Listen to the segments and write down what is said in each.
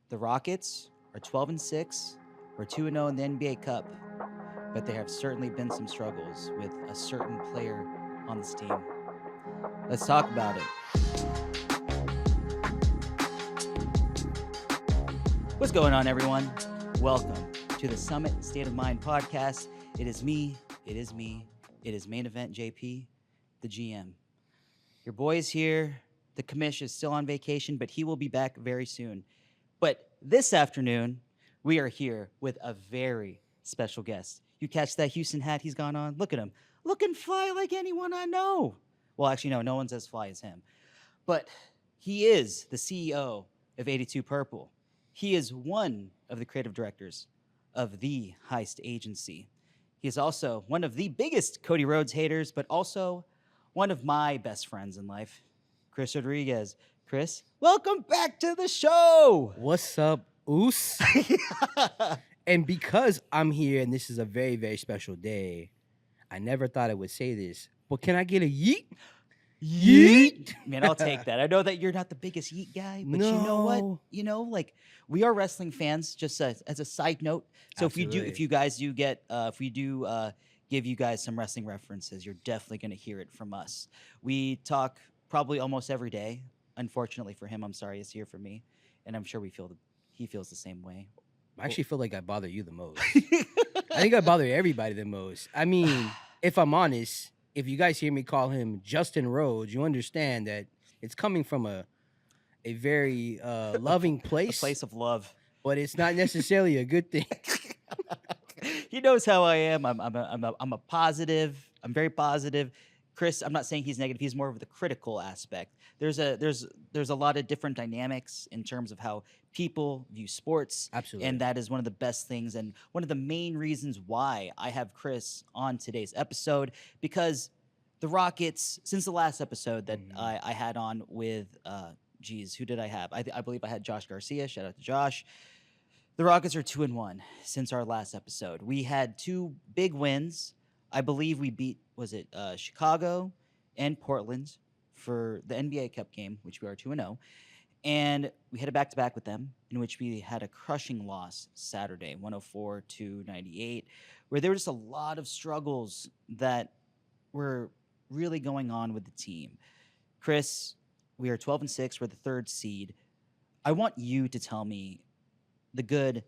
The Rockets are 12-6 or 2-0 in the NBA Cup, but there have certainly been some struggles with a certain player on this team. Let's talk about it. What's going on, everyone? Welcome to the Summit State of Mind podcast. It is me. It is main event JP, the GM. Your boy is here. The commish is still on vacation, but he will be back very soon. But this afternoon, we are here with a very special guest. You catch that Houston hat he's gone on? Look at him. Looking fly like anyone I know. Well, actually, no one's as fly as him. But he is the CEO of 82 Purple. He is one of the creative directors of the Heist Agency. He is also one of the biggest Cody Rhodes haters, but also one of my best friends in life, Chris Rodriguez. Chris, welcome back to the show. What's up, Oos? And because I'm here and this is a very, very special day, I never thought I would say this, but can I get a yeet? Yeet. Man, I'll take that. I know that you're not the biggest yeet guy, but No. you know what? We are wrestling fans, just as a side note. So Absolutely. if you guys do get, if we do give you guys some wrestling references, you're definitely going to hear it from us. We talk probably almost every day. Unfortunately for him, I'm sorry, it's here for me, and I'm sure he feels the same way. I actually feel like I bother you the most. I think I bother everybody the most. I mean, if I'm honest, if you guys hear me call him Justin Rhodes, you understand that it's coming from a very loving A place, place of love. but it's not necessarily a good thing. He knows how I am. I'm a positive. I'm very positive. Chris, I'm not saying he's negative. He's more of the critical aspect. There's a lot of different dynamics in terms of how people view sports. Absolutely. And that is one of the best things and one of the main reasons why I have Chris on today's episode, because the Rockets, since the last episode that I had on with who did I have? I believe I had Josh Garcia. Shout out to Josh. The Rockets are 2-1 since our last episode. We had two big wins. I believe we beat, Chicago and Portland for the NBA Cup game, which we are 2-0. And we had a back-to-back with them, in which we had a crushing loss Saturday, 104-98, where there were just a lot of struggles that were really going on with the team. Chris, we are 12-6. We're the third seed. I want you to tell me the good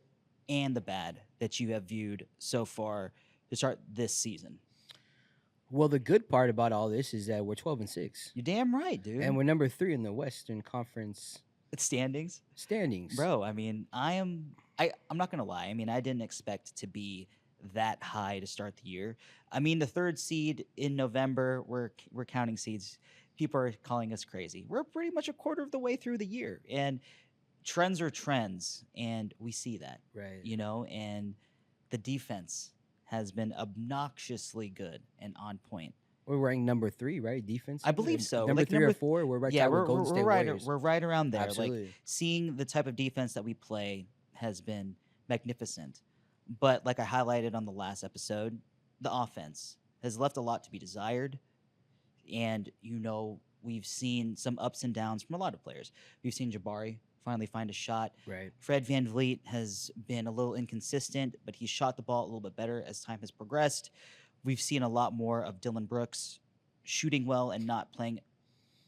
and the bad that you have viewed so far to start this season. Well, the good part about all this is that we're 12-6. You're damn right, dude. And we're number 3 in the Western Conference It's standings. standings. Bro, I mean, I'm not gonna lie. I mean, I didn't expect to be that high to start the year. I mean, the third seed in November, we're counting seeds. People are calling us crazy. We're pretty much a quarter of the way through the year, and trends are trends, and we see that, Right. and the defense has been obnoxiously good and on point. We're ranked number 3, right? Defense. I believe so. Number Like, 3 or 4. We're right there with Golden State right, Warriors. we're right around there. Like, Absolutely. seeing the type of defense that we play has been magnificent. But like I highlighted on the last episode, the offense has left a lot to be desired. And, we've seen some ups and downs from a lot of players. We've seen Jabari finally find a shot. Right. Fred VanVleet has been a little inconsistent, but he's shot the ball a little bit better as time has progressed. We've seen a lot more of Dylan Brooks shooting well and not playing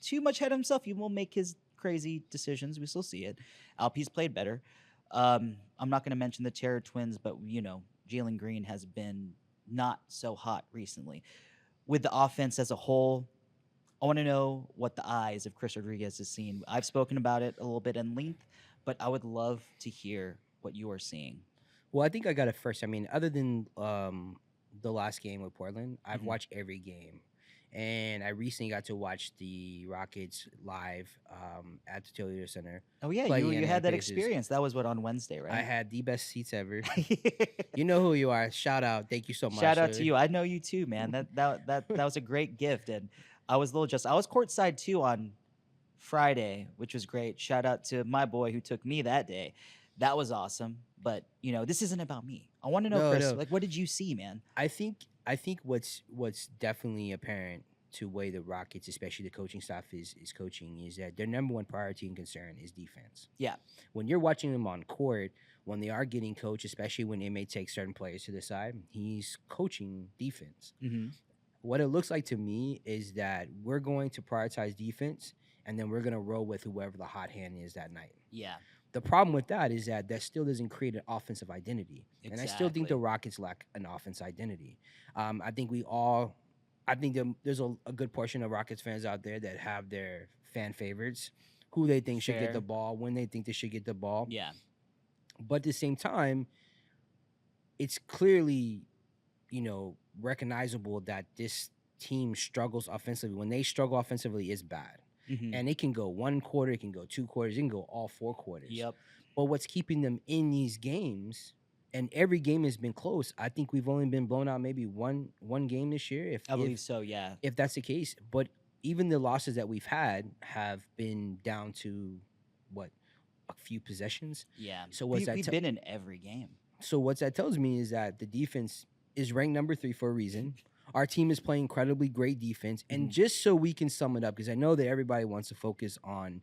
too much ahead of himself. He will make his crazy decisions. We still see it. Alpe's played better. I'm not going to mention the Terror Twins, but, Jalen Green has been not so hot recently. With the offense as a whole, I want to know what the eyes of Chris Rodriguez has seen. I've spoken about it a little bit in length, but I would love to hear what you are seeing. Well, I think I got it first. I mean, other than the last game with Portland, I've watched every game. And I recently got to watch the Rockets live at the Toyota Center. Oh, yeah, Playing you Indiana had that Pacers. experience. That was on Wednesday, right? I had the best seats ever. You know who you are. Shout out. Thank you so much. Shout out to you. I know you too, man. That was a great gift, and I was a little just. I was courtside too on Friday, which was great. Shout out to my boy who took me that day. That was awesome. But this isn't about me. I want to know, No, Chris. no. Like, what did you see, man? I think what's definitely apparent to way the Rockets, especially the coaching staff, is coaching is that their number one priority and concern is defense. Yeah. When you're watching them on court, when they are getting coached, especially when they may take certain players to the side, he's coaching defense. Mm-hmm. What it looks like to me is that we're going to prioritize defense, and then we're going to roll with whoever the hot hand is that night. Yeah. The problem with that is that still doesn't create an offensive identity. Exactly. And I still think the Rockets lack an offense identity. I think there's a good portion of Rockets fans out there that have their fan favorites, who they think should get the ball, when they think they should get the ball. Yeah. But at the same time, it's clearly, recognizable that this team struggles offensively. When they struggle offensively, it's bad. Mm-hmm. And it can go 1 quarter, it can go 2 quarters, it can go all 4 quarters. Yep. But what's keeping them in these games, and every game has been close. I think we've only been blown out maybe one game this year. I believe so, yeah. If that's the case. But even the losses that we've had have been down to, a few possessions? Yeah. So we've been in every game. So what that tells me is that the defense is ranked number 3 for a reason. Our team is playing incredibly great defense. And just so we can sum it up, because I know that everybody wants to focus on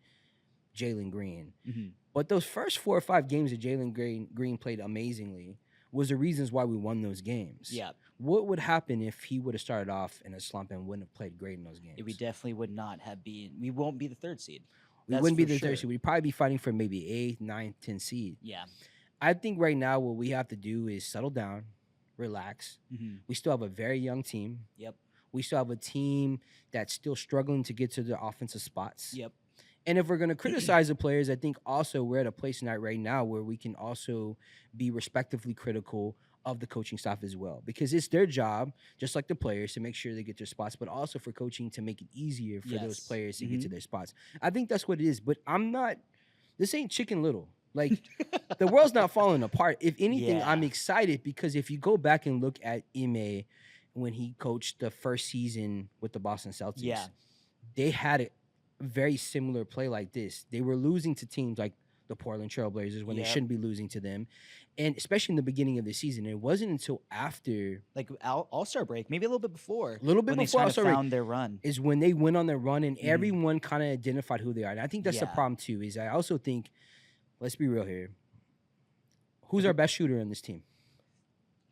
Jalen Green. Mm-hmm. But those first 4 or 5 games that Jalen Green played amazingly was the reasons why we won those games. Yeah. What would happen if he would have started off in a slump and wouldn't have played great in those games? We definitely would not have been. We won't be the 3rd seed. We wouldn't be the 3rd seed. We'd probably be fighting for maybe 8th, 9th, 10th seed. Yeah. I think right now what we have to do is settle down, relax. Mm-hmm. We still have a very young team. Yep. We still have a team that's still struggling to get to the offensive spots. Yep. And if we're going to criticize the players, I think also we're at a place right now where we can also be respectively critical of the coaching staff as well. Because it's their job, just like the players, to make sure they get their spots, but also for coaching to make it easier for those players to get to their spots. I think that's what it is. But this ain't Chicken Little. Like, the world's not falling apart. If anything, I'm excited because if you go back and look at Ime when he coached the first season with the Boston Celtics, they had a very similar play like this. They were losing to teams like the Portland Trailblazers when they shouldn't be losing to them. And especially in the beginning of the season, it wasn't until after, like All-Star break, maybe a little bit before. A little bit when before they All-Star break found their run. Is when they went on their run and everyone kind of identified who they are. And I think that's the problem too, is I also think, let's be real here, who's our best shooter on this team?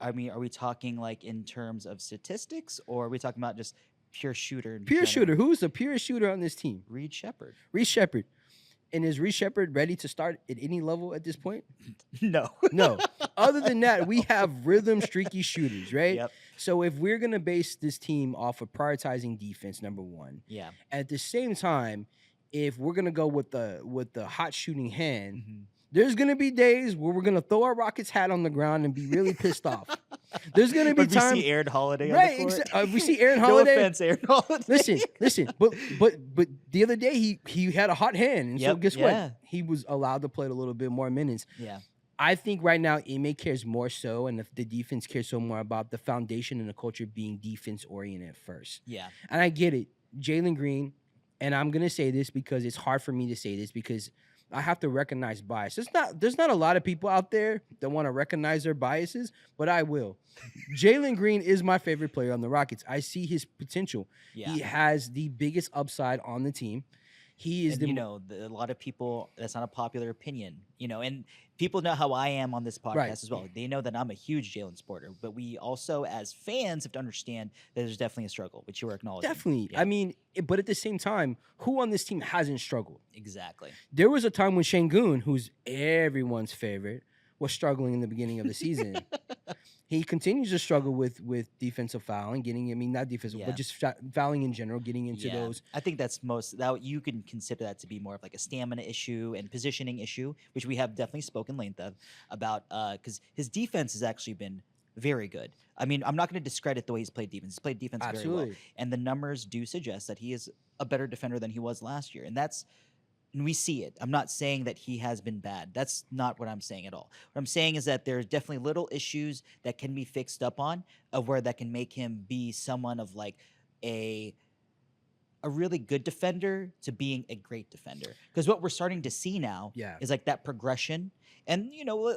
I mean, are we talking like in terms of statistics, or are we talking about just pure shooter? Pure shooter. Who's the purest shooter on this team? Reed Shepherd. Reed Shepherd. And is Reed Shepherd ready to start at any level at this point? No. No. Other than that, we have rhythm streaky shooters, right? Yep. So if we're going to base this team off of prioritizing defense, number 1. Yeah. At the same time, if we're going to go with the hot shooting hand, there's going to be days where we're going to throw our Rockets hat on the ground and be really pissed off. There's going to be times. We see Aaron Holiday right, on the court. We see Aaron Holiday. No offense, Aaron Holiday. Listen. But the other day he had a hot hand, and so guess what? He was allowed to play a little bit more minutes. Yeah. I think right now Ime cares more so, and the defense cares so more about the foundation and the culture being defense oriented first. Yeah. And I get it, Jalen Green, and I'm gonna say this because it's hard for me to say this because I have to recognize bias. There's not a lot of people out there that want to recognize their biases, but I will. Jalen Green is my favorite player on the Rockets. I see his potential. Yeah. He has the biggest upside on the team. He is a lot of people, that's not a popular opinion, and people know how I am on this podcast as well. They know that I'm a huge Jalen supporter, but we also, as fans, have to understand that there's definitely a struggle, which you are acknowledging. Definitely. Yeah. I mean, but at the same time, who on this team hasn't struggled? Exactly. There was a time when Şengün, who's everyone's favorite, was struggling in the beginning of the season. He continues to struggle with defensive fouling, not defensive, but just fouling in general, getting into those. I think that's that you can consider that to be more of like a stamina issue and positioning issue, which we have definitely spoken length of about because his defense has actually been very good. I mean, I'm not going to discredit the way he's played defense. He's played defense very well, and the numbers do suggest that he is a better defender than he was last year, and we see it. I'm not saying that he has been bad. That's not what I'm saying at all. What I'm saying is that there's definitely little issues that can be fixed up on of where that can make him be someone of like a really good defender to being a great defender. Because what we're starting to see now is like that progression. And,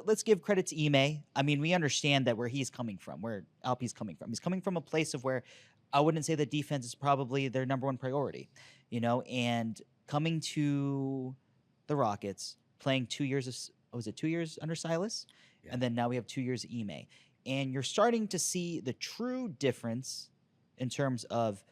let's give credit to Ime. I mean, we understand that where he's coming from, where Alpi's coming from. He's coming from a place of where I wouldn't say that defense is probably their number one priority, and coming to the Rockets, playing 2 years of, was it 2 years under Silas? Yeah, And then now we have 2 years of Ime. And you're starting to see the true difference in terms of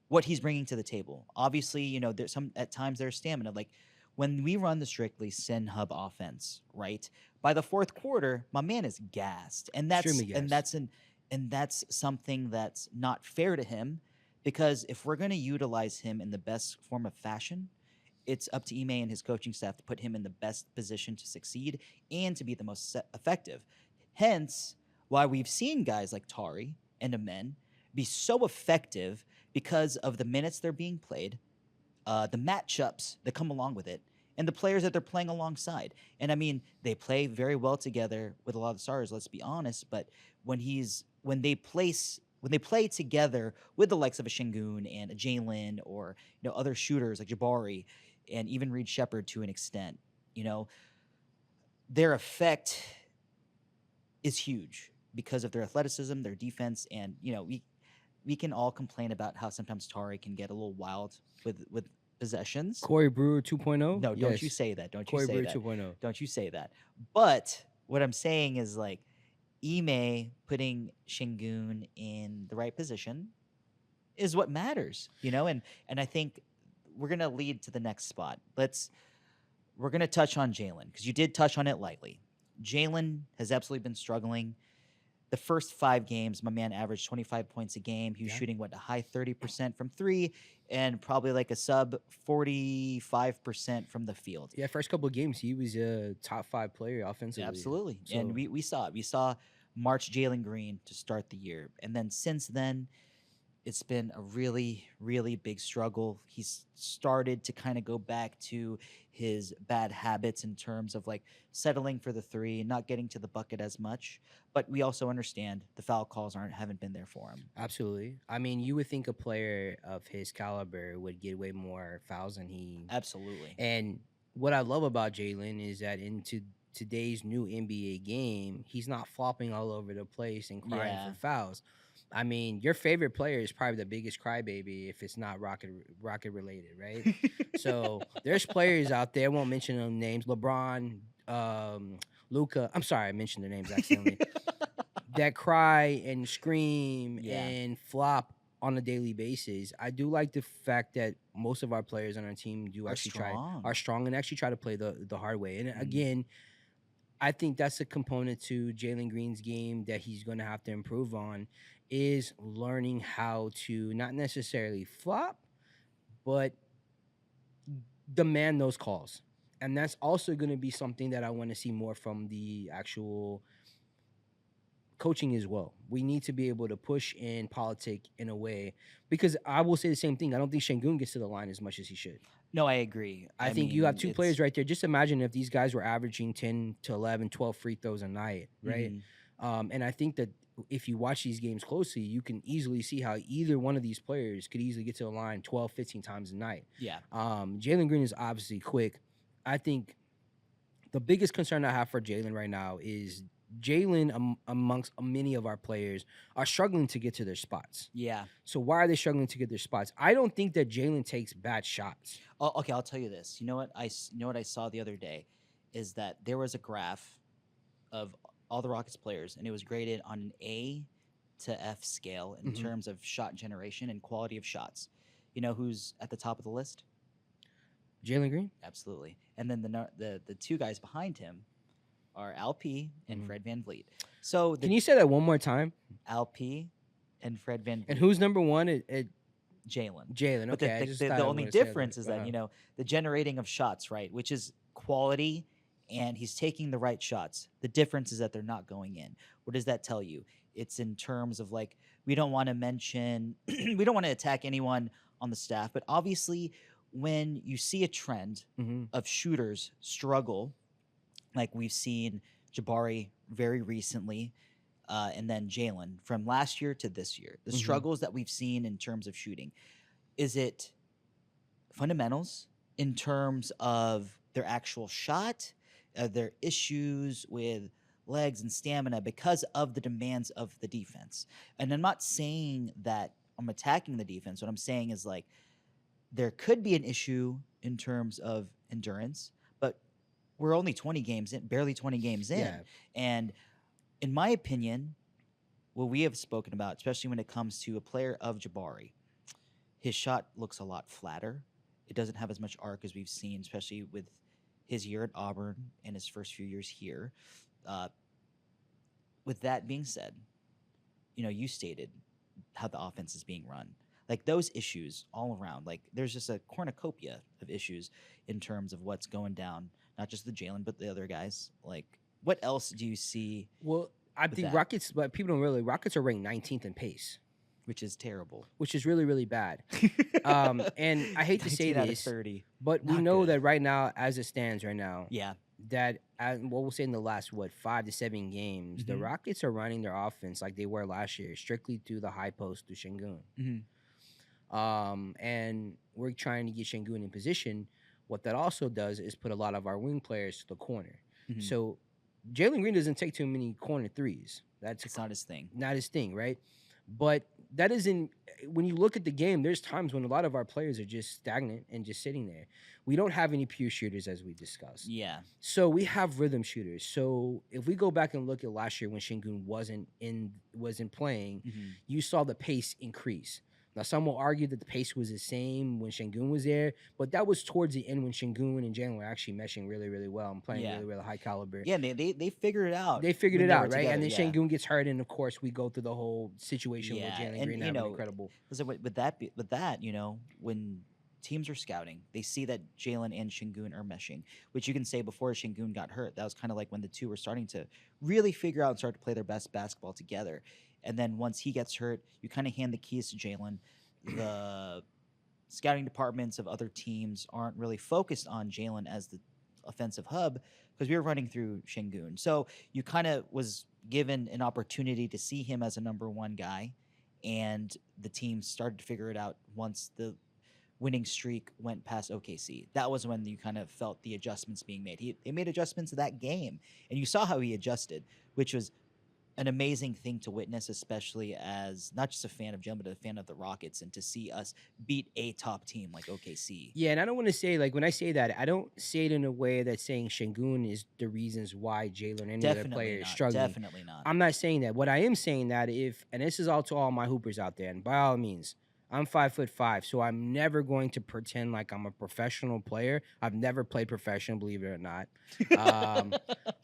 what he's bringing to the table. Obviously, there's some at times there's stamina. Like when we run the strictly Sin Hub offense, right? By the fourth quarter, my man is gassed, and that's extremely and gassed. that's an and that's something that's not fair to him, because if we're going to utilize him in the best form of fashion, it's up to Ime and his coaching staff to put him in the best position to succeed and to be the most effective. Hence, why we've seen guys like Tari and Amen be so effective because of the minutes they're being played, the matchups that come along with it, and the players that they're playing alongside. And I mean, they play very well together with a lot of the stars. Let's be honest. But when they play together with the likes of a Shingun and a Jalen, or other shooters like Jabari and even Reed Shepard to an extent, you know their effect is huge because of their athleticism, their defense, and we can all complain about how sometimes Tari can get a little wild with possessions. Corey Brewer 2.0. No, don't you Yes, say that. Don't you Corey say Brewer that. 2.0. Don't you say that. But what I'm saying is, like, Ime putting Shingun in the right position is what matters, and I think we're gonna lead to the next spot. We're gonna touch on Jaylen, because you did touch on it lightly. Jaylen has absolutely been struggling. The first 5 games, my man averaged 25 points a game. He was Yeah. shooting a high 30% from three, and probably like a sub 45% from the field. Yeah, first couple of games, he was a top 5 player offensively. Absolutely. So, And we saw it. We saw March Jalen Green to start the year. And then since then, it's been a really, really big struggle. He's started to kind of go back to his bad habits in terms of like settling for the three and not getting to the bucket as much. But we also understand the foul calls haven't been there for him. absolutely. I mean, you would think a player of his caliber would get way more fouls than he. Absolutely. And what I love about Jaylen is that into today's new NBA game, he's not flopping all over the place and crying Yeah. for fouls. I mean, your favorite player is probably the biggest crybaby if it's not rocket related, right? So there's players out there. I won't mention them names. LeBron, Luca. I'm sorry, I mentioned their names accidentally. That cry and scream Yeah. and flop on a daily basis. I do like the fact that most of our players on our team do Are actually strong. are strong and actually try to play the hard way. And Mhm. again, I think that's a component to Jalen Green's game that he's going to have to improve on, is learning how to not necessarily flop, but demand those calls. And that's also going to be something that I want to see more from the actual coaching as well. We need to be able to push and politic in a way, because I will say the same thing. I don't think Shangun gets to the line as much as he should. No, I agree. I think you have two it's- players right there. Just imagine if these guys were averaging 10 to 11, 12 free throws a night, right? Mhm. And I think that if you watch these games closely, you can easily see how either one of these players could easily get to the line 12, 15 times a night. Yeah. Jalen Green is obviously quick. I think the biggest concern I have for Jalen right now is Jalen, amongst many of our players, are struggling to get to their spots. Yeah. So why are they struggling to get their spots? I don't think that Jalen takes bad shots. Oh, okay, I'll tell you this. You know what I saw the other day is that there was a graph of all the Rockets players, and it was graded on an A to F scale in Mhm. terms of shot generation and quality of shots. You know who's at the top of the list? Jalen Green? Absolutely. And then the two guys behind him are Al P and Mhm. Fred VanVleet. So Can you say that one more time? Al P and Fred VanVleet. And who's number one at Jalen. Jalen? But Okay, I the, just the, thought the I only wanted to say it difference is that, uh-huh. the generating of shots, right, which is quality, and he's taking the right shots. The difference is that they're not going in. What does that tell you? It's in terms of, like, we don't want to mention, we don't want to attack anyone on the staff, but obviously when you see a trend Mhm. of shooters struggle, like we've seen Jabari very recently, and then Jalen from last year to this year, the Mhm. struggles that we've seen in terms of shooting, is it fundamentals in terms of their actual shot, their issues with legs and stamina because of the demands of the defense? And I'm not saying that I'm attacking the defense. What I'm saying is like there could be an issue in terms of endurance, but we're only 20 games in, barely 20 games in. Yeah. And in my opinion, what we have spoken about, especially when it comes to a player of Jabari, his shot looks a lot flatter. It doesn't have as much arc as we've seen, especially with his year at Auburn and his first few years here. Uh, with that being said, you stated how the offense is being run. Like those issues all around, like there's just a cornucopia of issues in terms of what's going down, not just the Jalen, but the other guys. Like, what else do you see Well, I with think that, Rockets, but people don't really. Rockets are ranked 19th in pace, which is terrible? which is really, really bad. And I hate to say 19 out of this, 30. but we Not know good. that right now, as it stands right now, Yeah. that what we'll say in the last 5 to 7 games, the Mhm. Rockets are running their offense like they were last year, strictly through the high post through Şengün. Mhm. And we're trying to get Şengün in position. What that also does is put a lot of our wing players to the corner. Mhm. So Jalen Green doesn't take too many corner threes. That's It's not his thing. not his thing, right? But that isn't when you look at the game, there's times when a lot of our players are just stagnant and just sitting there. We don't have any pure shooters as we discussed. Yeah. So we have rhythm shooters. So if we go back and look at last year when Şengün wasn't playing, Mhm. you saw the pace increase. Now some will argue that the pace was the same when Şengün was there, but that was towards the end when Şengün and Jalen were actually meshing really, really well and playing Yeah. really, really high caliber. Yeah, they figured it out. They figured when it they were out, right? together, And then yeah. Şengün gets hurt, and of course we go through the whole situation with Yeah, Jalen and Green having incredible. so with that, when teams are scouting, they see that Jalen and Şengün are meshing, which you can say before Şengün got hurt, that was kind of like when the two were starting to really figure out and start to play their best basketball together. And then once he gets hurt, you kind of hand the keys to Jalen. The scouting departments of other teams aren't really focused on Jalen as the offensive hub because we were running through Şengün. So you kind of was given an opportunity to see him as a number one guy, and the team started to figure it out once the winning streak went past OKC. That was when you kind of felt the adjustments being made. They made adjustments to that game, and you saw how he adjusted, which was an amazing thing to witness, especially as not just a fan of Jalen, but a fan of the Rockets, and to see us beat a top team like OKC. Yeah, and I don't want to say like when I say that, I don't say it in a way that's saying Şengün is the reasons why Jalen or any other player Definitely is not. struggling. Definitely not. I'm not saying that. What I am saying that and this is all to all my hoopers out there, and by all means, I'm 5'5", so I'm never going to pretend like I'm a professional player. I've never played professional, believe it or not.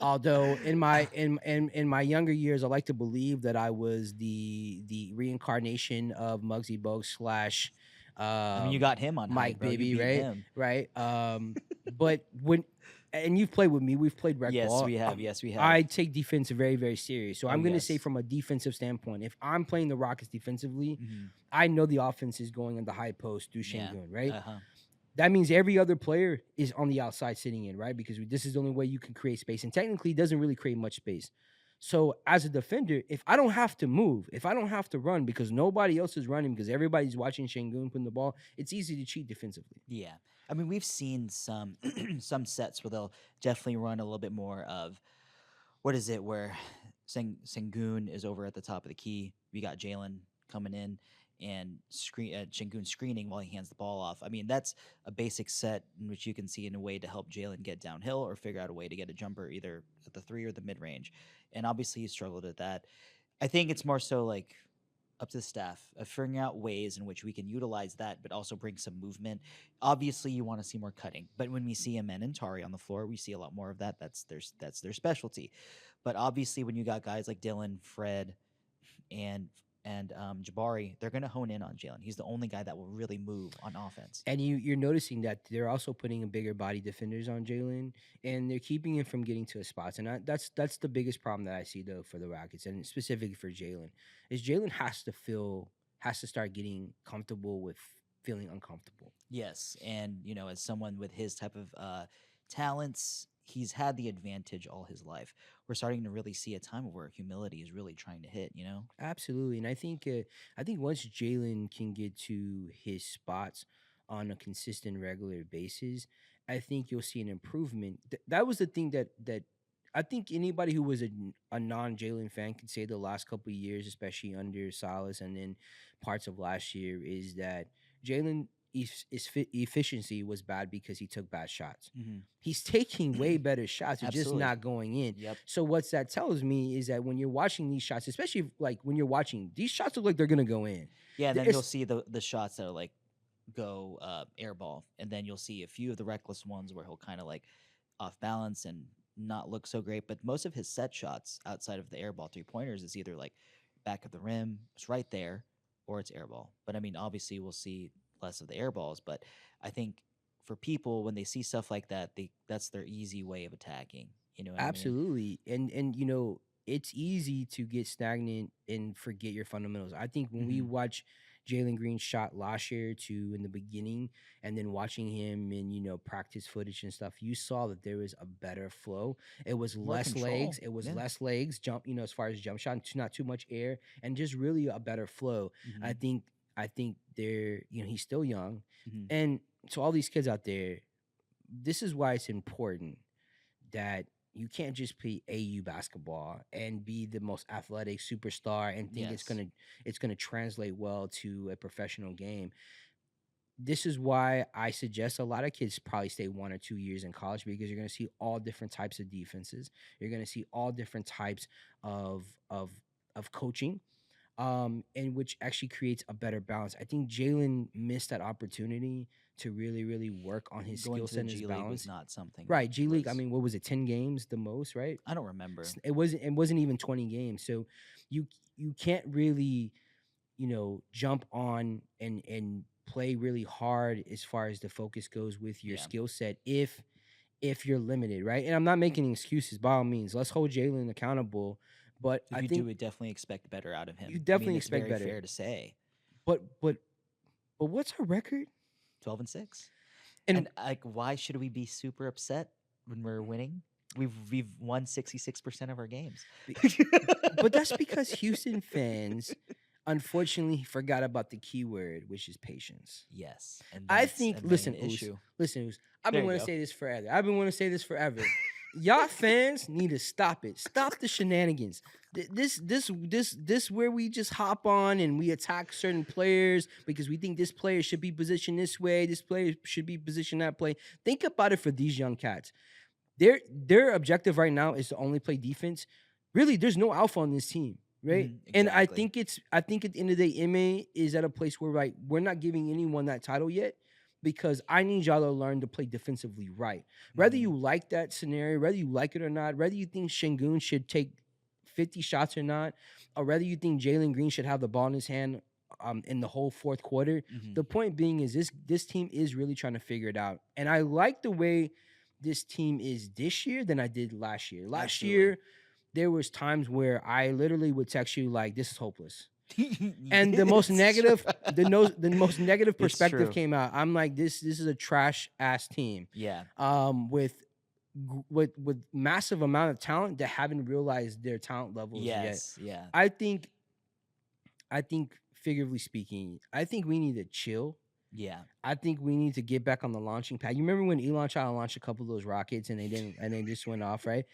Although in my younger years, I like to believe that I was the reincarnation of Muggsy Bogues slash I mean, you got him on Mike hype, bro. You Bibby, beat right? him. Right. But and you've played with me, we've played rec Yes, ball. we have. Yes, we have. I take defense very, very serious. So Oh, I'm going to say yes. from a defensive standpoint, if I'm playing the Rockets defensively, Mhm. I know the offense is going in the high post through Yeah. Şengün, right? Uh-huh. That means every other player is on the outside sitting in, right? Because this is the only way you can create space. And technically, it doesn't really create much space. So as a defender, if I don't have to move, if I don't have to run because nobody else is running, because everybody's watching Şengün putting the ball, it's easy to cheat defensively. Yeah. I mean, we've seen some some sets where they'll definitely run a little bit more of what is it where Sengun is over at the top of the key. We got Jalen coming in and Şengün screening while he hands the ball off. I mean, that's a basic set in which you can see in a way to help Jalen get downhill or figure out a way to get a jumper either at the 3 or the mid range. And obviously, he struggled at that. I think it's more so like up to the staff of figuring out ways in which we can utilize that, but also bring some movement. Obviously, you want to see more cutting, but when we see Amen and Tari on the floor, we see a lot more of that. That's their specialty. But obviously, when you got guys like Dylan, Fred, and Jabari, they're going to hone in on Jalen. He's the only guy that will really move on offense. And you're noticing that they're also putting a bigger body defenders on Jalen, and they're keeping him from getting to his spots. And that's the biggest problem that I see though for the Rockets, and specifically for Jalen, is Jalen has to start getting comfortable with feeling uncomfortable. Yes, and as someone with his type of talents, he's had the advantage all his life. We're starting to really see a time where humility is really trying to hit. Absolutely, and I think once Jalen can get to his spots on a consistent, regular basis, I think you'll see an improvement. That was the thing that I think anybody who was a non-Jalen fan could say the last couple of years, especially under Silas and then parts of last year, is that Jalen efficiency was bad because he took bad shots. Hmm. He's taking way better shots, they're just Absolutely. not going in. Yep. So what that tells me is that when you're watching these shots, especially like when you're watching these shots, look like they're gonna go in. Yeah, and then you'll It's see the shots that are like go airball, and then you'll see a few of the reckless ones where he'll kind of like off balance and not look so great. But most of his set shots outside of the airball 3 pointers is either like back of the rim, it's right there, or it's airball. But I mean, obviously, we'll see less of the airballs. But I think for people when they see stuff like that, that's their easy way of attacking. You know what I mean? absolutely. And you know, it's easy to get stagnant and forget your fundamentals. I think when we Hmm. watch Jalen Green shot last year to in the beginning and then watching him in, you know, practice footage and stuff, you saw that there was a better flow. It was More less legs. control. It was Yeah. less legs, jump, you know, as far as jump shot, not too much air, and just really a better flow. I Hmm. think I think they're, you know, he's still young. Hmm. And to all these kids out there, this is why it's important that you can't just play AU basketball and be the most athletic superstar and think Yes. it's gonna translate well to a professional game. This is why I suggest a lot of kids probably stay 1 or 2 years in college because you're gonna see all different types of defenses. You're gonna see all different types of of of coaching, and which actually creates a better balance. I think Jalen missed that opportunity to really, really work on his Going skill to the set and his G League was balance. not something that Right, G League. I was. mean, what was it? 10 games, the most, right? I don't remember. It wasn't even 20 games. So you can't really, you know, jump on and play really hard as far as the focus goes with your Yeah. skill set if you're limited, right? And I'm not making excuses by all means. Let's hold Jalen accountable, but I You think do definitely expect better out of you him. I mean, definitely it's expect very better. fair to say. But but but what's our record? 12-6. And And like, why should we be super upset when we're winning? We've won 66% of our games. but that's because Houston fans unfortunately forgot about the key word, which is patience. Yes, and I that's think a main listen, Oos, issue. I've There been you wanting to go. say this forever. I've been wanting to say this forever. Y'all fans need to stop it. Stop the shenanigans. This where we just hop on and we attack certain players because we think this player should be positioned this way, this player should be positioned that way. Think about it for these young cats. Their objective right now is to only play defense. Really, there's no alpha on this team, right? And Exactly. I think at the end of the day, MA is at a place where like we're not giving anyone that title yet because I need y'all to learn to play defensively right. Whether Mhm. you like that scenario, whether you like it or not, whether you think Şengün should take 50 shots or not, or whether you think Jalen Green should have the ball in his hand in the whole fourth quarter. Mhm. The point being is this team is really trying to figure it out. And I like the way this team is this year than I did last year. Last Absolutely. year, there was times where I literally would text you like, "This is hopeless," and the most It's negative, true. the most negative It's perspective true. came out. I'm like, this is a trash ass team, Yeah. with massive amount of talent that haven't realized their talent levels yet. Yes. Yeah. I think figuratively speaking, I think we need to chill. Yeah. I think we need to get back on the launching pad. You remember when Elon tried to launch a couple of those rockets and they just went off, right?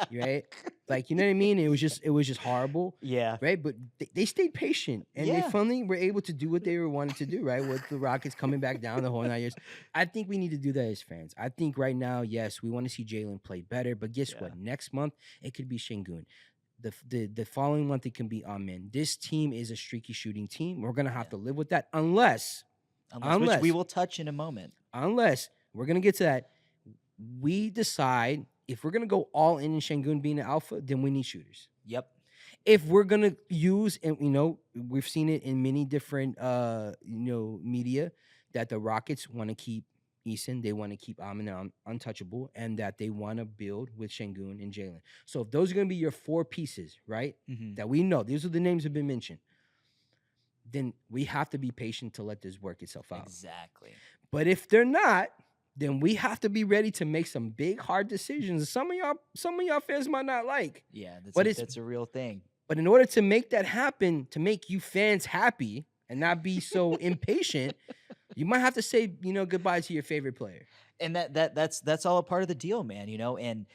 Yeah. Right? Like, you know what I mean? It was just horrible, Yeah. right? But they stayed patient and they Yeah. finally were able to do what they were wanting to do, right? With the Rockets coming back down the whole 9 years. I think we need to do that as fans. I think right now, yes, we want to see Jalen play better, but guess what? Next month it could be Şengün. The following month it can be Amin. This team is a streaky shooting team. We're gonna have Yeah. to live with that unless Which we will touch in a moment. unless we're gonna get to that, we decide if we're gonna go all in Şengün being an alpha, then we need shooters. Yep. If we're gonna use, and you know, we've seen it in many different media that the Rockets want to keep Eason, they want to keep Amin untouchable, and that they want to build with Şengün and Jalen. So if those are gonna be your four pieces, right? Mhm. That we know, these are the names that have been mentioned. Then we have to be patient to let this work itself out. Exactly. But if they're not, then we have to be ready to make some big hard decisions. Some of y'all fans might not like. Yeah. But That's a real thing. But in order to make that happen, to make you fans happy and not be so impatient, you might have to say, goodbye to your favorite player. And that's all a part of the deal, man. And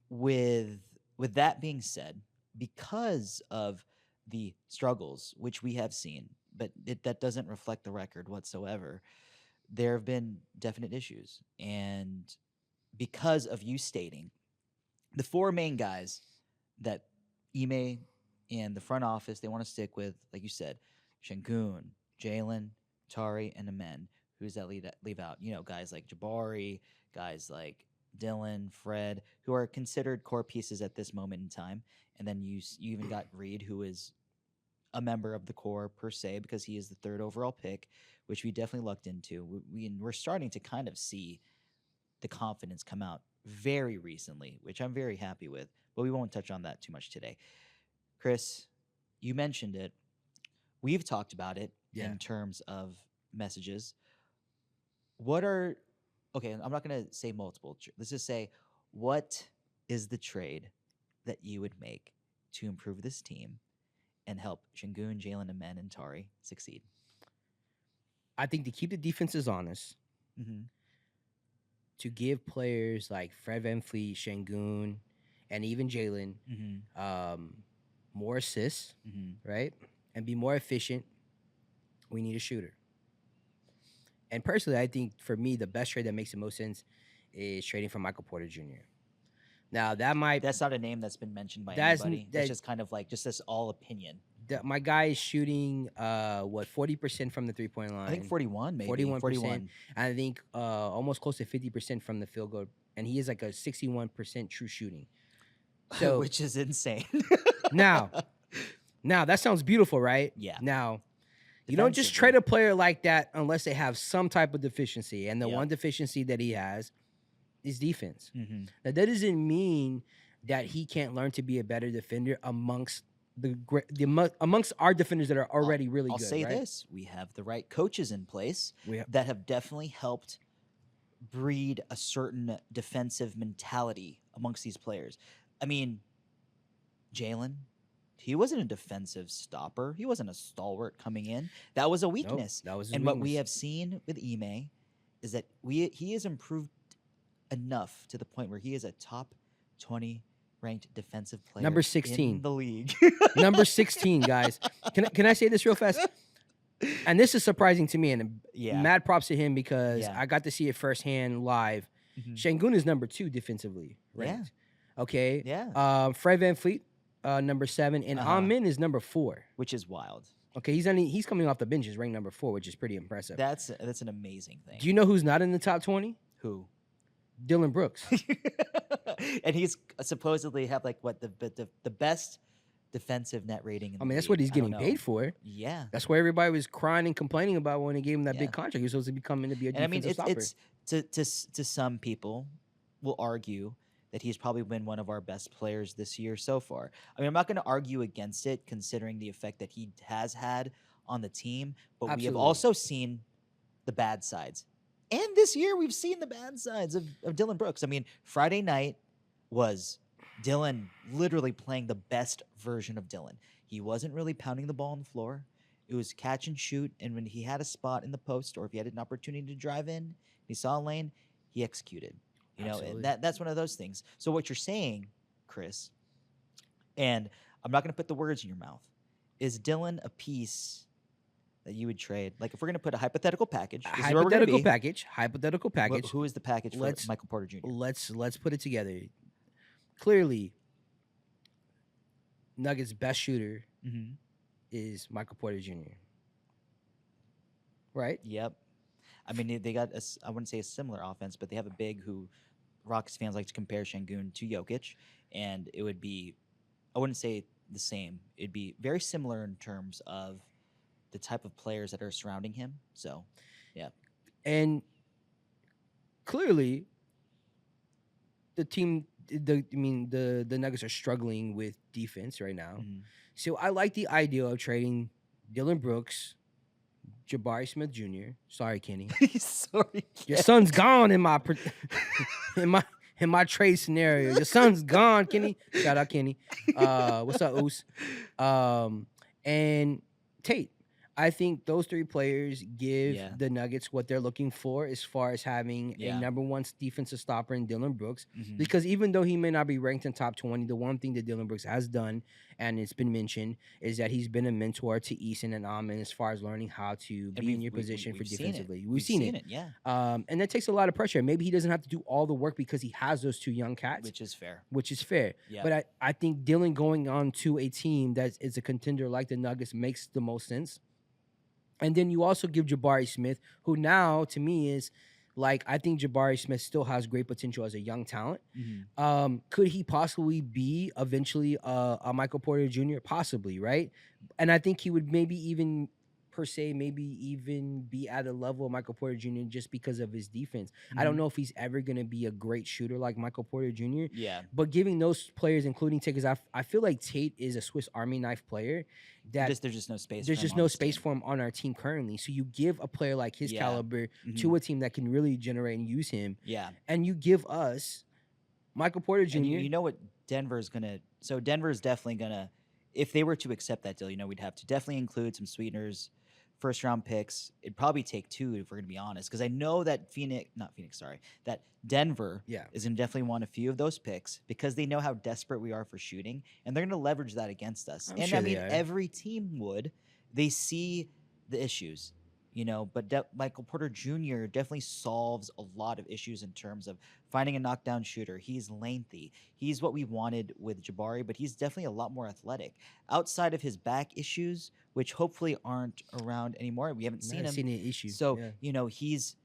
with with that being said, because of the struggles which we have seen, but that doesn't reflect the record whatsoever, there have been definite issues. And because of you stating the four main guys that Ime and the front office they want to stick with, like you said, Shangun, Jalen, Tari, and Amen. Who's that leave out? You know, guys like Jabari, guys like Dylan, Fred, who are considered core pieces at this moment in time. And then you even got Reed, who is a member of the core per se because he is the third overall pick, which we definitely lucked into. We're starting to kind of see the confidence come out very recently, which I'm very happy with. But we won't touch on that too much today. Chris, you mentioned it. We've talked about it Yeah. in terms of messages. What are okay? I'm not going to say multiple. Let's just say, what is the trade that you would make to improve this team and help Shingun, Jalen, Amen, and Tari succeed? I think to keep the defenses honest, Mm-hmm. to give players like Fred VanVleet, Shangun, and even Jalen Mm-hmm. more assists, Mm-hmm. right? And be more efficient, we need a shooter. And personally, I think for me, the best trade that makes the most sense is trading for Michael Porter Jr. Now, that might That's not a name that's been mentioned by That's anybody. That's just kind of like just this all opinion. my guy is shooting 40% from the 3-point line. I think 41, maybe 41%. 41. I think almost close to 50% from the field goal, and he is like a 61% true shooting. So which is insane. now that sounds beautiful, right? Yeah. Now you don't just trade a player like that unless they have some type of deficiency, and the one deficiency that he has is defense. Mm-hmm. Now that doesn't mean that he can't learn to be a better defender amongst amongst our defenders that are already really I'll good. say right? this: we have the right coaches in place We have- that have definitely helped breed a certain defensive mentality amongst these players. I mean, Jalen, he wasn't a defensive stopper. He wasn't a stalwart coming in. That was a weakness. that was his and what we weakness. have seen with Ime is that he has improved enough to the point where he is a top 20 ranked defensive player. Number 16 in the league. Number 16, guys. Can I say this real fast? And this is surprising to me, and Yeah. mad props to him because Yeah. I got to see it firsthand live. Mhm. Shangun is number 2 defensively ranked. Okay. Yeah. Fred VanVleet, number 7, and Uh-huh. Amin is number 4. Which is wild. Okay, he's coming off the bench, is ranked number 4, which is pretty impressive. That's an amazing thing. Do you know who's not in the top 20? Who? Dylan Brooks. And he's supposedly have like what the best defensive net rating in the That's league. what he's I don't getting know. paid for. Yeah. That's why everybody was crying and complaining about when they gave him that Yeah. big contract. He was supposed to be coming to be a And I mean, defensive it's stopper. to some people will argue that he's probably been one of our best players this year so far. I mean, I'm not going to argue against it, considering the effect that he has had on the team. But we have Absolutely. also seen the bad sides, and this year we've seen the bad sides of Dylan Brooks. I mean, Friday night was Dylan literally playing the best version of Dylan. He wasn't really pounding the ball on the floor. It was catch and shoot, and when he had a spot in the post or if he had an opportunity to drive in, he saw a lane, he executed. You know, Absolutely. that's one of those things. So what you're saying, Chris, and I'm not going to put the words in your mouth, is Dylan a piece that you would trade? Like if we're going to put a hypothetical package, this is where we're gonna be. Hypothetical package. Who is the package for Let's- Michael Porter Jr.? Let's put it together. Clearly, Nuggets' best shooter Mm-hmm. is Michael Porter Jr. Right? Yep. I mean, they got I wouldn't say a similar offense, but they have a big who Rockets fans like to compare Shangun to Jokic, and it would be, I wouldn't say the same. It'd be very similar in terms of the type of players that are surrounding him. So, And clearly, the Nuggets are struggling with defense right now. mhm. So I like the idea of trading Dylan Brooks, Jabari Smith Jr. Sorry, Kenny. Sorry. Your son's gone in my in my trade scenario. Your son's gone, Kenny. Shout out, Kenny. What's up, Oos? And Tate. I think those three players give Yeah. the Nuggets what they're looking for as far as having a Yeah. number one defensive stopper in Dylan Brooks. Hmm. Because even though he may not be ranked in top 20, the one thing that Dylan Brooks has done, and it's been mentioned, is that he's been a mentor to Eason and Amin as far as learning how to And be in your position for we've seen it. defensively. We've seen seen it. it. Yeah. And that takes a lot of pressure. Maybe he doesn't have to do all the work because he has those two young cats, Which is fair. which is fair. Yeah. But I think Dylan going on to a team that is a contender like the Nuggets makes the most sense. And then you also give Jabari Smith, who now to me is like, I think Jabari Smith still has great potential as a young talent. Could he possibly be eventually a Michael Porter Jr.? Possibly, right? And I think he would maybe even per se, maybe even be at a level of Michael Porter Jr. just because of his defense. I don't know if he's ever going to be a great shooter like Michael Porter Jr. Yeah. But giving those players, including Tate, because I feel like Tate is a Swiss Army knife player that There's just no space. there's for him just on no this space team. for him on our team currently. So you give a player like his Yeah. caliber Mhm. to a team that can really generate and use him, Yeah. and you give us Michael Porter Jr. And you know what Denver's gonna. So Denver's definitely gonna. If they were to accept that deal, we'd have to definitely include some sweeteners, first round picks. It'd probably take two if we're gonna be honest, because I know that that Denver Yeah. is gonna definitely want a few of those picks because they know how desperate we are for shooting, and they're gonna leverage that against us. I'm And sure I they mean, are. every team would. They see the issues. But Michael Porter Jr. definitely solves a lot of issues in terms of finding a knockdown shooter. He's lengthy. He's what we wanted with Jabari, but he's definitely a lot more athletic. Outside of his back issues, which hopefully aren't around anymore, we haven't seen Not him. seen an issue. So yeah. he's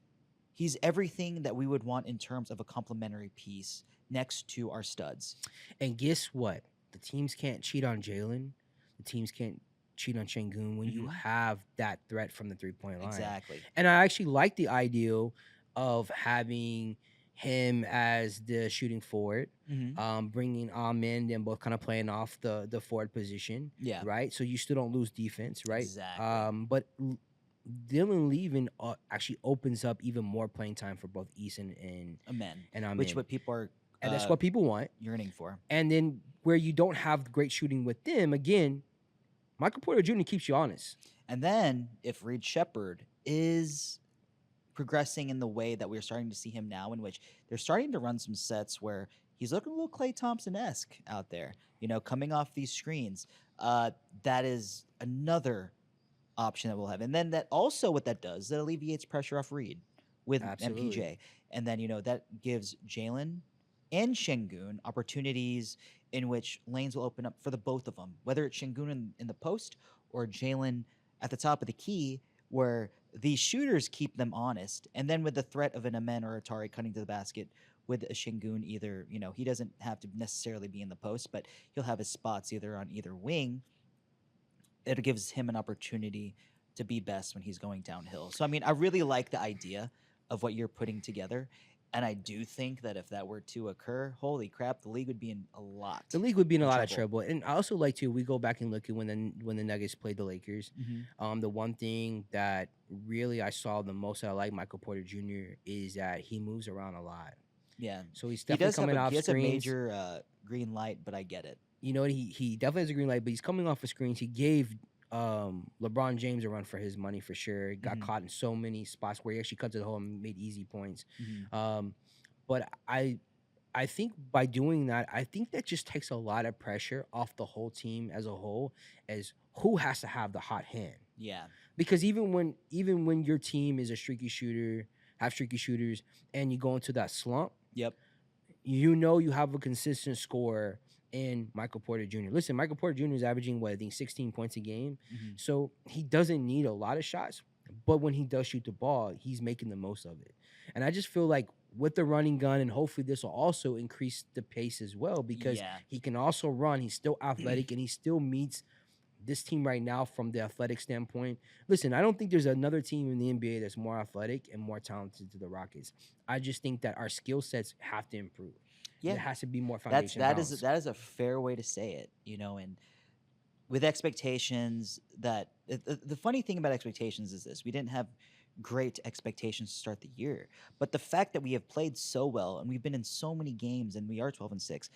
everything that we would want in terms of a complementary piece next to our studs. And guess what? The teams can't cheat on Jalen. The teams can't cheat on Şengün when you have that threat from the 3-point line. Exactly. And I actually like the idea of having him as the shooting forward, bringing Amin, and both kind of playing off the forward position. Yeah. Right. So you still don't lose defense, right? Exactly. But Dylan leaving actually opens up even more playing time for both Eason and Amin. Which what people are. And that's what people want. Yearning for. And then where you don't have great shooting with them, again, Michael Porter Jr. keeps you honest. And then if Reed Shepherd is progressing in the way that we're starting to see him now, in which they're starting to run some sets where he's looking a little Klay Thompson-esque out there, coming off these screens, that is another option that we'll have. And then that also what that does, that alleviates pressure off Reed with MPJ. And then, that gives Jalen and Şengün opportunities in which lanes will open up for the both of them, whether it's Şengün in the post or Jalen at the top of the key, where the shooters keep them honest. And then with the threat of an Amen or Atari cutting to the basket with a Şengün, either, he doesn't have to necessarily be in the post, but he'll have his spots either on either wing. It gives him an opportunity to be best when he's going downhill. So, I mean, I really like the idea of what you're putting together. And I do think that if that were to occur, holy crap, the league would be in a lot. The league would be in a lot of trouble. And I also like to, we go back and look at when the Nuggets played the Lakers. The one thing that really I saw the most I like Michael Porter Jr. is that he moves around a lot. Yeah. So he's definitely coming off screens. He has a major green light, but I get it. He definitely has a green light, but he's coming off of screens. He gave LeBron James a run for his money for sure. He got caught in so many spots where he actually cut to the hole and made easy points. But I think by doing that, I think that just takes a lot of pressure off the whole team as a whole, as who has to have the hot hand. Yeah. Because even when your team is a streaky shooter, have streaky shooters, and you go into that slump, yep, you have a consistent scorer in Michael Porter Jr. Listen, Michael Porter Jr. is averaging, I think 16 points a game. So he doesn't need a lot of shots, but when he does shoot the ball, he's making the most of it. And I just feel like with the running gun, and hopefully this will also increase the pace as well, because he can also run. He's still athletic, and he still meets this team right now from the athletic standpoint. Listen, I don't think there's another team in the NBA that's more athletic and more talented to the Rockets. I just think that our skill sets have to improve. Yeah, it has to be more foundation. That is a fair way to say it, and with expectations that the funny thing about expectations is this: we didn't have great expectations to start the year, but the fact that we have played so well and we've been in so many games and we are 12-6,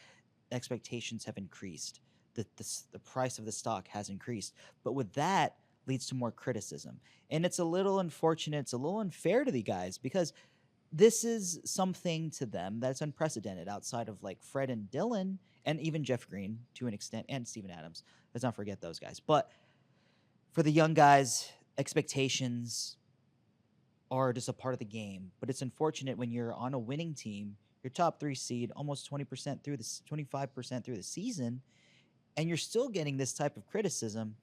expectations have increased. The price of the stock has increased, but with that, leads to more criticism. And it's a little unfortunate, it's a little unfair to the guys because this is something to them that's unprecedented outside of like Fred and Dylan and even Jeff Green to an extent and Steven Adams. Let's not forget those guys. But for the young guys, expectations are just a part of the game. But it's unfortunate when you're on a winning team, your top 3 seed, almost 20% through the 25% through the season, and you're still getting this type of criticism.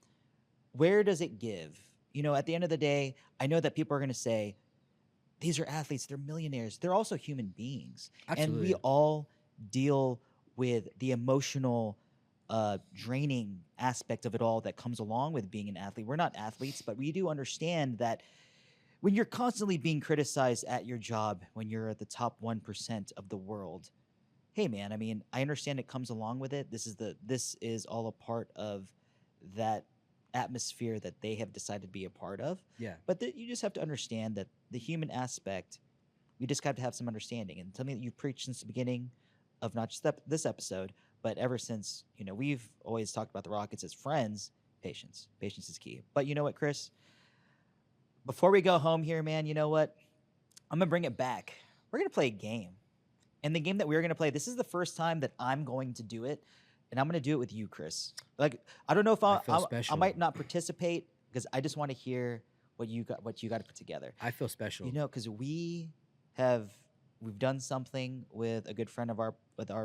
Where does it give? You know, at the end of the day, I know that people are going to say, these are athletes, they're millionaires, they're also human beings. And we Absolutely. all deal with the emotional draining aspect of it all that comes along with being an athlete. We're not athletes, but we do understand that when you're constantly being criticized at your job, when you're at the top 1% of the world, hey man, I mean, I understand it comes along with it. This is all a part of that atmosphere that they have decided to be a part of. Yeah. But you just have to understand that the human aspect, we just got to have some understanding. And something that you've preached since the beginning of not just this episode, but ever since, you know, we've always talked about the Rockets as friends, patience. Patience is key. But you know what, Chris? Before we go home here, man, you know what? I'm going to bring it back. We're going to play a game. And the game that we're going to play, this is the first time that I'm going to do it. And I'm going to do it with you, Chris. Like, I don't know if I feel I special. might not participate because I just want to hear what you got to put together. I feel special. You know, because we've done something with a good friend of our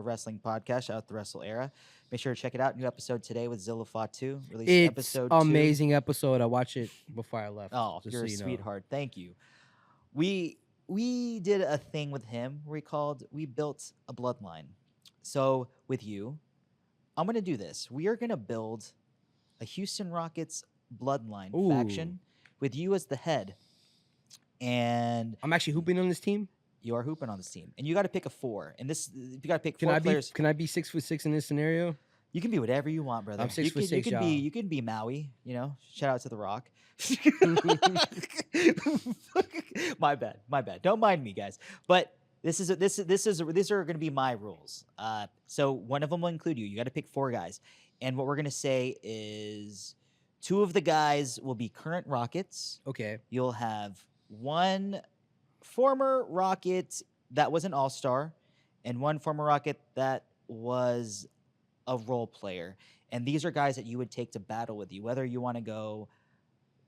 wrestling podcast, shout out the Wrestle Era. Make sure to check it out. New episode today with Zilla Fatu. Released It's episode 2. amazing episode. I watched it before I left. Oh, just you're so a you know. sweetheart. Thank you. We did a thing with him where we built a bloodline. So with you, I'm gonna do this. We are gonna build a Houston Rockets bloodline Ooh. faction with you as the head. And I'm actually hooping on this team. you are hooping on this team. And you gotta pick a 4. And this you gotta pick Can 4 I be players. Can I be 6'6" in this scenario? You can be whatever you want, brother. I'm 6'6", you can y'all. you can be Maui, you know. Shout out to The Rock. My bad. Don't mind me, guys. But these are going to be my rules. So one of them will include you. You got to pick 4 guys, and what we're going to say is 2 of the guys will be current Rockets. Okay. You'll have 1 former Rocket that was an All-Star, and 1 former Rocket that was a role player. And these are guys that you would take to battle with you, whether you want to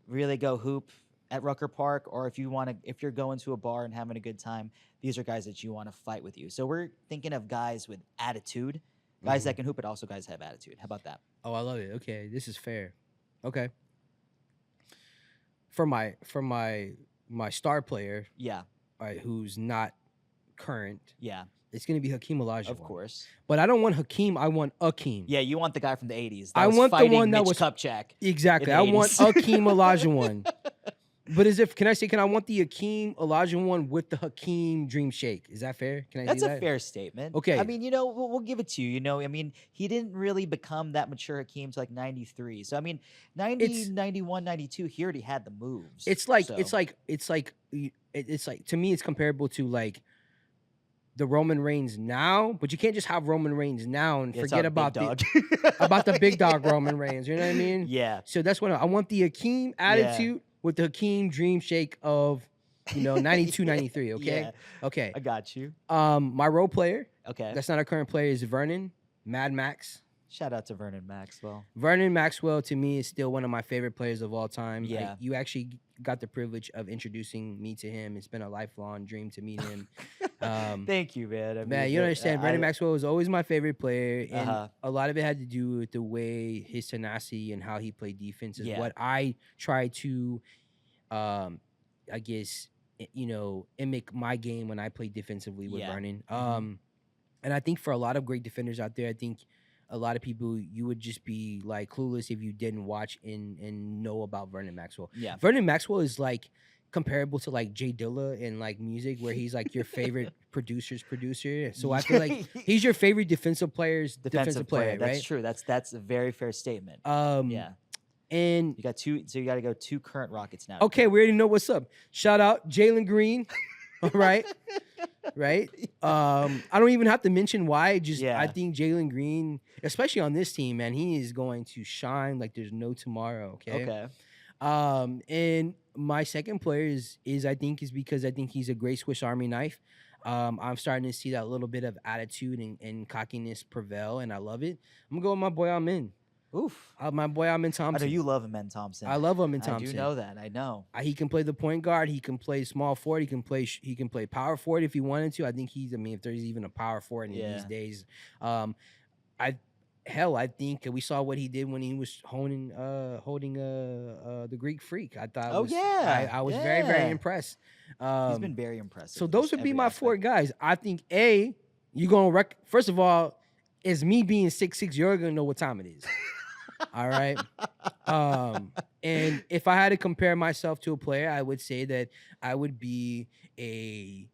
really go hoop at Rucker Park, or if you're going to a bar and having a good time, these are guys that you want to fight with you. So we're thinking of guys with attitude, guys that can hoop, but also guys that have attitude. How about that? Oh, I love it. Okay, this is fair. Okay. For my star player, Yeah, all right, who's not current, yeah, it's gonna be Hakeem Olajuwon. of course. But I don't want Hakeem. I want Akeem. Yeah, you want the guy from the 80s. I was want the fighting one that Mitch was- Kupchak. Exactly. In I the want 80s. Hakeem Olajuwon. But can I want the Hakeem Olajuwon with the Hakeem Dream Shake? Is that fair? Can I That's do a that? fair statement. Okay. I mean, you know, we'll give it to you. You know, I mean, he didn't really become that mature Hakeem to like 93. So, I mean, 90, It's- 91, 92, he already had the moves. It's like So- to me it's comparable to like the Roman Reigns now, but you can't just have Roman Reigns now and Yeah, it's forget our big about dog. about the big dog Roman Reigns. You know what I mean? Yeah. So that's what I want, the Hakeem attitude with the Hakeem Dream Shake of 92, 93. Okay. Yeah, Okay. I got you. My role player, Okay. that's not our current player, is Vernon Mad Max. Shout out to Vernon Maxwell. Vernon Maxwell to me is still one of my favorite players of all time. Yeah. You actually got the privilege of introducing me to him. It's been a lifelong dream to meet him. Thank you, man. I Man, mean, you don't understand. Vernon I- Maxwell was always my favorite player, and Uh-huh. a lot of it had to do with the way his tenacity and how he played defense is Yeah. what I try to, I guess, mimic my game when I play defensively with Yeah. Vernon. Mhm. And I think for a lot of great defenders out there, I think a lot of people, you would just be like clueless if you didn't watch and know about Vernon Maxwell. Yeah. Vernon Maxwell is like comparable to like Jay Dilla in like music, where he's like your favorite producer's producer. So I feel like he's your favorite defensive player's defensive player, That's right? true. That's a very fair statement. Yeah. And You got 2, so you got to go 2 current Rockets now. okay, we already know what's up. Shout out Jalen Green. All right. Right. I don't even have to mention why. Just Yeah. I think Jalen Green, especially on this team, man, he is going to shine like there's no tomorrow. Okay. Okay. And my second player is I think is because I think he's a great Swiss Army knife. I'm starting to see that little bit of attitude and cockiness prevail, and I love it. I'm gonna go with my boy Amin. Oof. My boy Amin I know Thompson. you love Amen Thompson. I love Amin I do Thompson. know that. I know. He can play the point guard. He can play small forward. He can play power forward if he wanted to. I think he's. I mean, if there's even a power forward in these Yeah. days, um, I I think we saw what he did when he was holding the Greek Freak. I thought Oh yeah. I was very very Yeah. impressed. He's been very impressive. So in those just would be every my four aspect. guys. I think you gonna first of all, is me being 6'6", you're gonna know what time it is. All right. And if I had to compare myself to a player, I would say that I would be a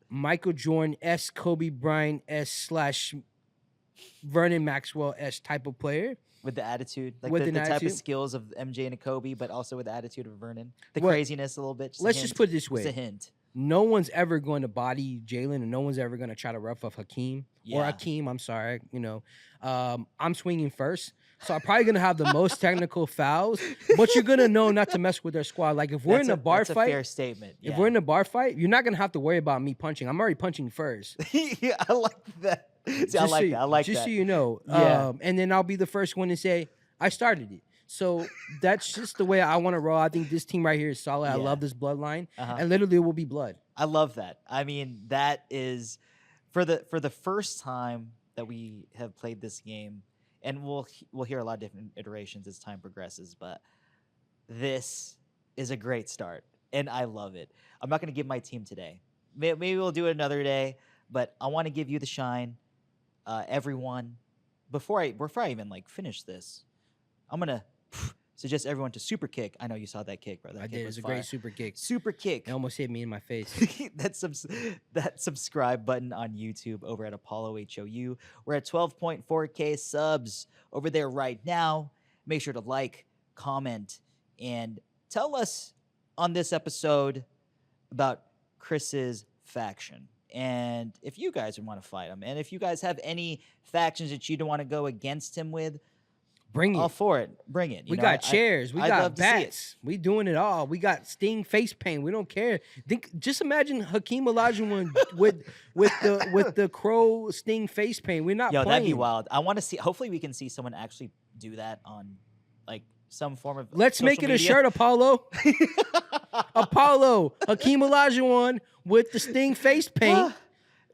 Michael Jordan S, Kobe Bryant S / Vernon Maxwell S type of player. With the attitude, like With the an type of attitude. skills of MJ and Kobe, but also with the attitude of Vernon. The Well, craziness a little bit. Let's just put it this Just a way. hint. No one's ever going to body Jalen, and no one's ever going to try to rough up Hakeem or Yeah. Akeem. I'm sorry. I'm swinging first. So I'm probably going to have the most technical fouls, but you're going to know not to mess with their squad. Like if we're in a bar that's fight, a fair statement. if Yeah. we're in a bar fight, you're not going to have to worry about me punching. I'm already punching first. Yeah, I like that. See, I Just like so, that. I like just that. so you know. Yeah. And then I'll be the first one to say, I started it. So that's just the way I want to roll. I think this team right here is solid. I Yeah. love this bloodline. Uh-huh. And literally it will be blood. I love that. I mean, that is for the first time that we have played this game, and we'll hear a lot of different iterations as time progresses, but this is a great start, and I love it. I'm not going to give my team today. Maybe we'll do it another day, but I want to give you the shine, everyone. Before I even like finish this, I'm gonna suggest everyone to super kick. I know you saw that kick, brother. I did. It was a great super kick. Super kick. It almost hit me in my face. that subscribe button on YouTube over at Apollo HOU. We're at 12.4K subs over there right now. Make sure to like, comment, and tell us on this episode about Chris's faction. And if you guys would want to fight him, and if you guys have any factions that you don't want to go against him with, Bring it. all for it. Bring it. We got chairs. We I'd got love to see it. bats. We doing it all. We got Sting face paint. We don't care. Just imagine Hakeem Olajuwon with the crow Sting face paint. We're not Yo, playing. that'd be wild. I want to see. Hopefully, we can see someone actually do that on like some form of. Let's make it social a media. shirt, Apollo. Apollo, Hakeem Olajuwon with the Sting face paint.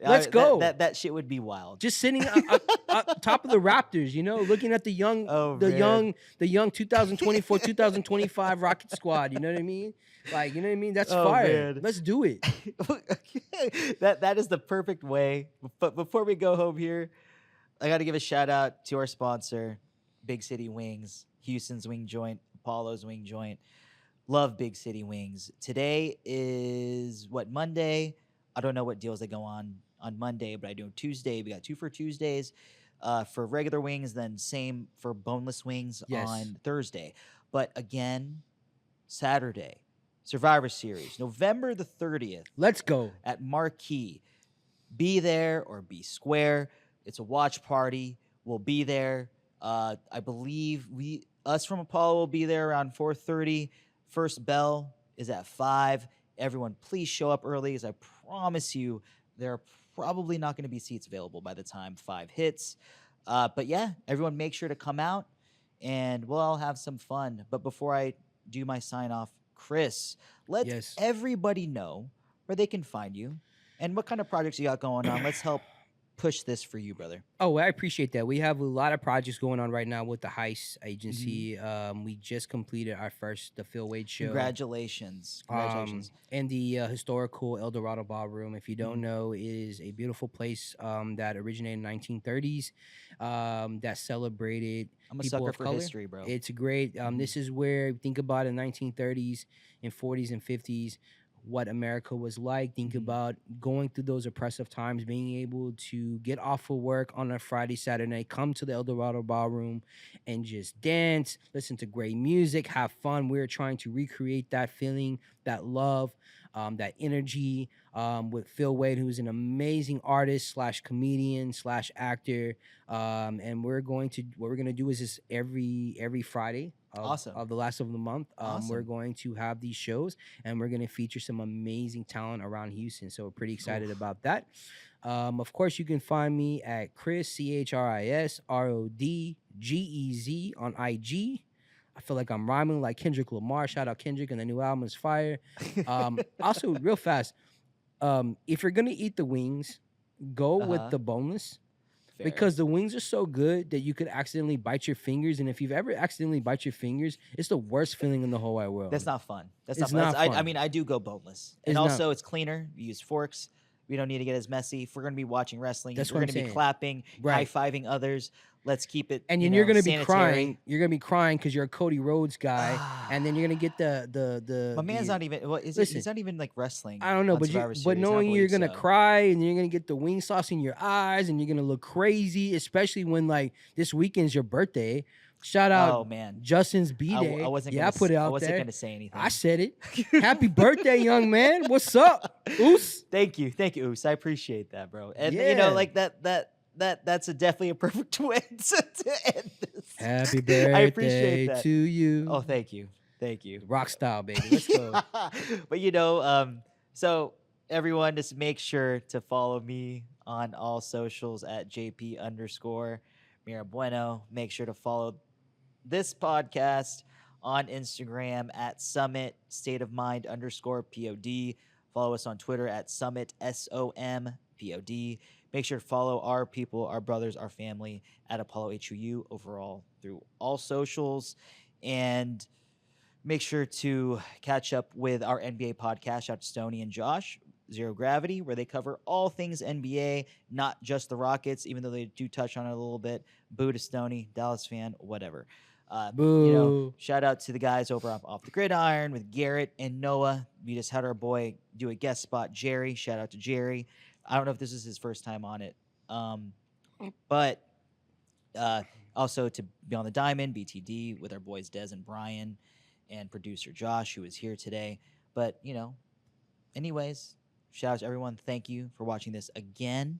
Let's go. That shit would be wild. Just sitting up top of the Raptors, looking at the young, Oh, the man. young 2024, 2025 Rocket squad. You know what I mean? Like, you know what I mean? That's Oh, fire. man. Let's do it. that is the perfect way. But before we go home here, I got to give a shout out to our sponsor, Big City Wings, Houston's Wing Joint, Apollo's Wing Joint. Love Big City Wings. Today is Monday. I don't know what deals they go on Monday, but I do Tuesday. We got 2 for Tuesdays for regular wings, then same for boneless wings Yes. on Thursday. But again, Saturday, Survivor Series, November the 30th Let's go. at Marquee. Be there or be square. It's a watch party. We'll be there. I believe us from Apollo will be there around 4:30. First bell is at 5. Everyone, please show up early, as I promise you, there are probably not going to be seats available by the time 5 hits. But yeah, everyone make sure to come out, and we'll all have some fun. But before I do my sign off, Chris, let Yes. everybody know where they can find you and what kind of projects you got going on. Let's help push this for you, brother. Oh, I appreciate that. We have a lot of projects going on right now with the Heist agency. We just completed our first The Phil Wade Show. Congratulations. Congratulations. And the historical El Dorado Ballroom, if you don't know, is a beautiful place that originated in 1930s that celebrated I'm a people sucker of for color. history, bro. It's great. This is where, think about in 1930s and 40s and 50s, what America was like. Think about going through those oppressive times, being able to get off of work on a Friday, Saturday, come to the El Dorado Ballroom and just dance, listen to great music, have fun. We're trying to recreate that feeling, that love. that energy with Phil Wade, who's an amazing artist slash comedian slash actor. And what we're gonna do is this every Friday Awesome. of the last of the month. We're Awesome. going to have these shows, and we're gonna feature some amazing talent around Houston. So we're pretty excited Oof. about that. Of course, you can find me at Chris ChrisRodGez on IG. I feel like I'm rhyming like Kendrick Lamar. Shout out Kendrick, and the new album is fire. Also, real fast, if you're gonna eat the wings, go with the boneless Fair. because the wings are so good that you could accidentally bite your fingers. And if you've ever accidentally bite your fingers, it's the worst feeling in the whole wide world. That's not fun. That's It's not fun. not I fun. mean, I do go boneless, and It's not- also it's cleaner. We use forks. We don't need to get as messy. If we're gonna be watching wrestling, That's if we're what gonna I'm be saying. clapping, Right. high-fiving others. Let's keep it. And you then know, you're gonna be sanitary. crying. You're gonna be crying because you're a Cody Rhodes guy, and then you're gonna get the. My man's not even. What is it? Listen, He's not even like wrestling. I don't know, on but Survivor Series, I don't knowing you're believe gonna so. cry and you're gonna get the wing sauce in your eyes and you're gonna look crazy, especially when like this weekend's your birthday. Shout out Oh man, Justin's B Day. I wasn't. Yeah, Gonna, I put it out I wasn't there. gonna say anything. I said it. Happy birthday, young man. What's up? Oos? Thank you, Oos. I appreciate that, bro. And you Yeah. know, like that's definitely a perfect way to end this. Happy birthday I appreciate that. to you. Oh, thank you. Rock style, baby. Let's go. But you know, so everyone just make sure to follow me on all socials at JP_Mirabueno. Make sure to follow this podcast on Instagram at Summit State of Mind _POD. Follow us on Twitter at Summit SOMPOD. Make sure to follow our people, our brothers, our family at Apollo HUU overall through all socials. And make sure to catch up with our NBA podcast. Shout out to Stoney and Josh, Zero Gravity, where they cover all things NBA, not just the Rockets, even though they do touch on it a little bit. Boo to Stoney, Dallas fan, whatever. Boo. You know, shout out to the guys over off the Gridiron with Garrett and Noah. We just had our boy do a guest spot, Jerry. Shout out to Jerry. I don't know if this is his first time on it, but also to be on the Diamond, BTD, with our boys Dez and Brian, and producer Josh, who is here today. But, you know, anyways, shout out to everyone. Thank you for watching this again.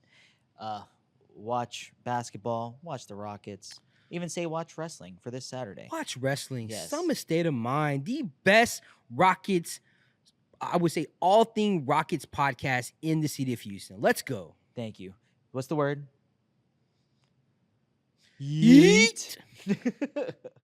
Watch basketball, watch the Rockets. Even say watch wrestling for this Saturday. Watch wrestling. Yes. Summit State of Mind. The best Rockets, I would say all thing Rockets podcast in the city of Houston. Let's go. Thank you. What's the word? Yeet.